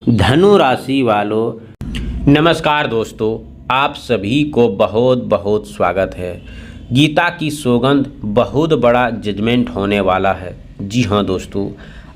धनु राशि वालों, नमस्कार दोस्तों। आप सभी को बहुत बहुत स्वागत है। गीता की सौगंध बहुत बड़ा जजमेंट होने वाला है। जी हाँ दोस्तों,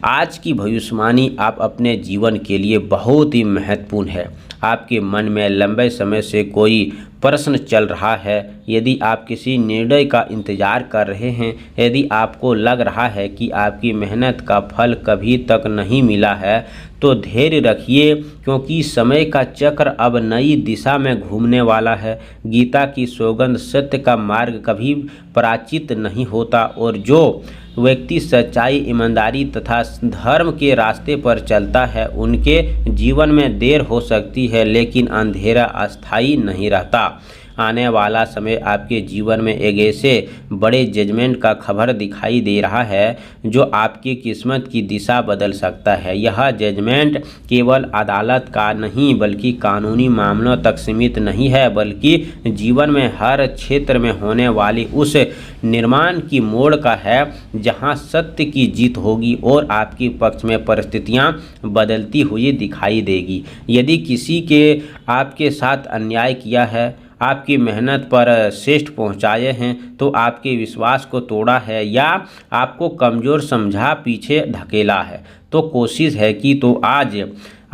आज की भविष्यवाणी आप अपने जीवन के लिए बहुत ही महत्वपूर्ण है। आपके मन में लंबे समय से कोई प्रश्न चल रहा है, यदि आप किसी निर्णय का इंतजार कर रहे हैं, यदि आपको लग रहा है कि आपकी मेहनत का फल कभी तक नहीं मिला है, तो धैर्य रखिए, क्योंकि समय का चक्र अब नई दिशा में घूमने वाला है। गीता की सौगंध सत्य का मार्ग कभी पराजित नहीं होता, और जो व्यक्ति सच्चाई, ईमानदारी तथा धर्म के रास्ते पर चलता है, उनके जीवन में देर हो सकती है, लेकिन अंधेरा अस्थायी नहीं रहता। आने वाला समय आपके जीवन में एक ऐसे बड़े जजमेंट का खबर दिखाई दे रहा है जो आपकी किस्मत की दिशा बदल सकता है। यह जजमेंट केवल अदालत का नहीं बल्कि कानूनी मामलों तक सीमित नहीं है, बल्कि जीवन में हर क्षेत्र में होने वाली उस निर्माण की मोड़ का है जहां सत्य की जीत होगी और आपके पक्ष में परिस्थितियां बदलती हुई दिखाई देगी। यदि किसी के आपके साथ अन्याय किया है, आपकी मेहनत पर श्रेष्ठ पहुंचाए हैं, तो आपके विश्वास को तोड़ा है या आपको कमज़ोर समझा पीछे धकेला है, तो कोशिश है कि तो आज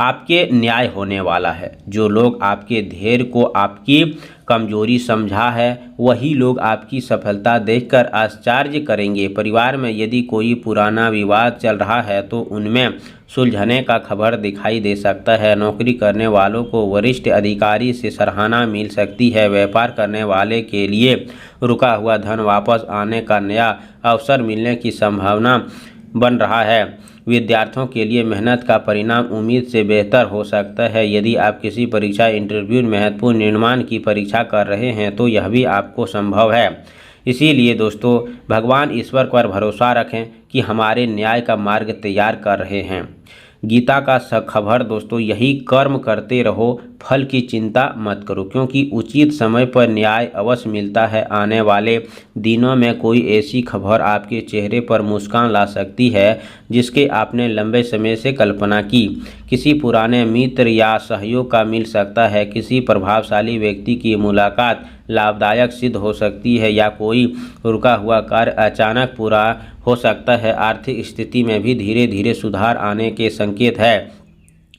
आपके न्याय होने वाला है। जो लोग आपके धैर्य को आपकी कमजोरी समझा है, वही लोग आपकी सफलता देखकर आश्चर्य करेंगे। परिवार में यदि कोई पुराना विवाद चल रहा है, तो उनमें सुलझने का खबर दिखाई दे सकता है। नौकरी करने वालों को वरिष्ठ अधिकारी से सराहना मिल सकती है। व्यापार करने वाले के लिए रुका हुआ धन वापस आने का नया अवसर मिलने की संभावना बन रहा है। विद्यार्थियों के लिए मेहनत का परिणाम उम्मीद से बेहतर हो सकता है। यदि आप किसी परीक्षा, इंटरव्यू, महत्वपूर्ण निर्माण की परीक्षा कर रहे हैं, तो यह भी आपको संभव है। इसीलिए दोस्तों, भगवान ईश्वर पर भरोसा रखें कि हमारे न्याय का मार्ग तैयार कर रहे हैं। गीता का खबर दोस्तों यही, कर्म करते रहो, फल की चिंता मत करो, क्योंकि उचित समय पर न्याय अवश्य मिलता है। आने वाले दिनों में कोई ऐसी खबर आपके चेहरे पर मुस्कान ला सकती है जिसके आपने लंबे समय से कल्पना की। किसी पुराने मित्र या सहयोग का मिल सकता है। किसी प्रभावशाली व्यक्ति की मुलाकात लाभदायक सिद्ध हो सकती है, या कोई रुका हुआ कार्य अचानक पूरा हो सकता है। आर्थिक स्थिति में भी धीरे धीरे सुधार आने के संकेत है।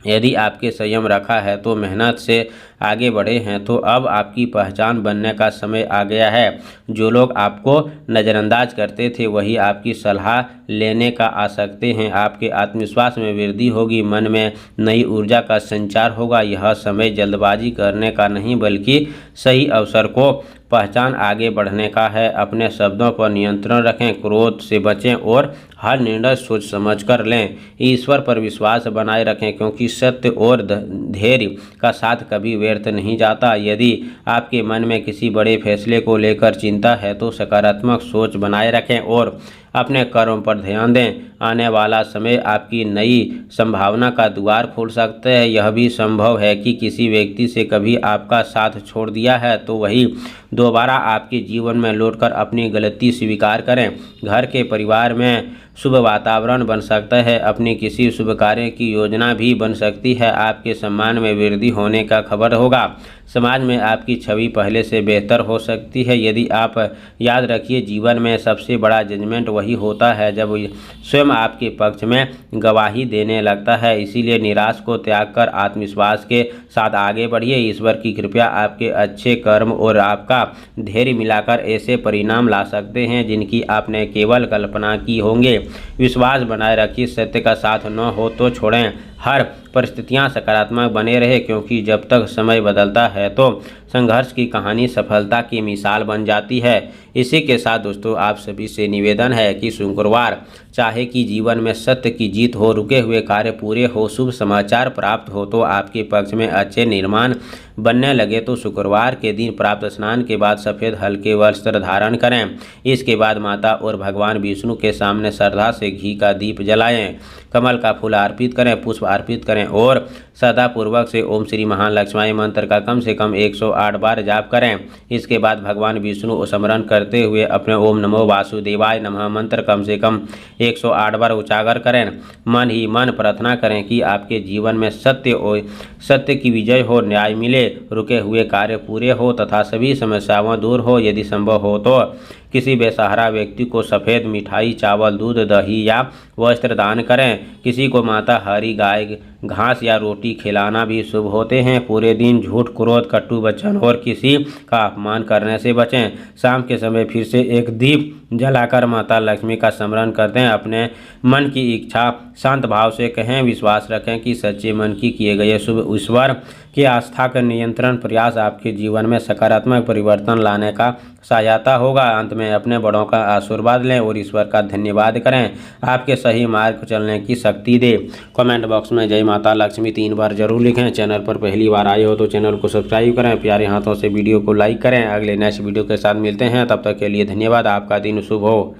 यदि आपके संयम रखा है तो मेहनत से आगे बढ़े हैं, तो अब आपकी पहचान बनने का समय आ गया है। जो लोग आपको नज़रअंदाज करते थे, वही आपकी सलाह लेने का आ सकते हैं। आपके आत्मविश्वास में वृद्धि होगी, मन में नई ऊर्जा का संचार होगा। यह समय जल्दबाजी करने का नहीं बल्कि सही अवसर को पहचान आगे बढ़ने का है। अपने शब्दों पर नियंत्रण रखें, क्रोध से बचें और हर निर्णय सोच समझ कर लें। ईश्वर पर विश्वास बनाए रखें, क्योंकि सत्य और धैर्य का साथ कभी व्यर्थ नहीं जाता। यदि आपके मन में किसी बड़े फैसले को लेकर चिंता है, तो सकारात्मक सोच बनाए रखें और अपने कर्म पर ध्यान दें। आने वाला समय आपकी नई संभावना का द्वार खोल सकता है। यह भी संभव है कि किसी व्यक्ति से कभी आपका साथ छोड़ दिया है, तो वही दोबारा आपके जीवन में लौटकर अपनी गलती स्वीकार करें। घर के परिवार में शुभ वातावरण बन सकता है। अपनी किसी शुभ कार्य की योजना भी बन सकती है। आपके सम्मान में वृद्धि होने का खबर होगा। समाज में आपकी छवि पहले से बेहतर हो सकती है। यदि आप याद रखिए, जीवन में सबसे बड़ा जजमेंट वही होता है जब स्वयं आपके पक्ष में गवाही देने लगता है। इसीलिए निराश को त्याग कर आत्मविश्वास के साथ आगे बढ़िए। ईश्वर की कृपया आपके अच्छे कर्म और आपका धैर्य मिलाकर ऐसे परिणाम ला सकते हैं जिनकी आपने केवल कल्पना की होंगे। विश्वास बनाए रखिए, सत्य का साथ न हो तो छोड़ें। हर परिस्थितियां सकारात्मक बने रहे, क्योंकि जब तक समय बदलता है तो संघर्ष की कहानी सफलता की मिसाल बन जाती है। इसी के साथ दोस्तों, आप सभी से निवेदन है कि शुक्रवार चाहे कि जीवन में सत्य की जीत हो, रुके हुए कार्य पूरे हो, शुभ समाचार प्राप्त हो, तो आपके पक्ष में अच्छे निर्माण बनने लगे, तो शुक्रवार के दिन प्राप्त स्नान के बाद सफ़ेद हल्के वस्त्र धारण करें। इसके बाद माता और भगवान विष्णु के सामने श्रद्धा से घी का दीप जलाएं, कमल का फूल अर्पित करें, पुष्प अर्पित करें और श्रद्धापूर्वक से ओम श्री महालक्ष्मी मंत्र का कम से कम 108 बार जाप करें। इसके बाद भगवान विष्णु को स्मरण करते हुए अपने ओम नमो वासुदेवाय नमः मंत्र कम से कम 108 बार उजागर करें। मन ही मन प्रार्थना करें कि आपके जीवन में सत्य की विजय हो, न्याय मिले, रुके हुए कार्य पूरे हो तथा सभी समस्याएं दूर हो। यदि संभव हो तो किसी बेसहारा व्यक्ति को सफ़ेद मिठाई, चावल, दूध, दही या वस्त्र दान करें। किसी को माता हरी गाय घास या रोटी खिलाना भी शुभ होते हैं। पूरे दिन झूठ, क्रोध, कटु वचन और किसी का अपमान करने से बचें। शाम के समय फिर से एक दीप जलाकर माता लक्ष्मी का स्मरण करते हैं। अपने मन की इच्छा शांत भाव से कहें। विश्वास रखें कि सच्चे मन की किए गए शुभ ईश्वर की आस्था का नियंत्रण प्रयास आपके जीवन में सकारात्मक परिवर्तन लाने का सहायता होगा। अंत में अपने बड़ों का आशीर्वाद लें और ईश्वर का धन्यवाद करें आपके सही मार्ग पर चलने की शक्ति दे। कमेंट बॉक्स में जय माता लक्ष्मी 3 बार जरूर लिखें। चैनल पर पहली बार आए हो तो चैनल को सब्सक्राइब करें। प्यारे हाथों से वीडियो को लाइक करें। अगले नेक्स्ट वीडियो के साथ मिलते हैं, तब तक के लिए धन्यवाद। आपका दिन शुभ हो।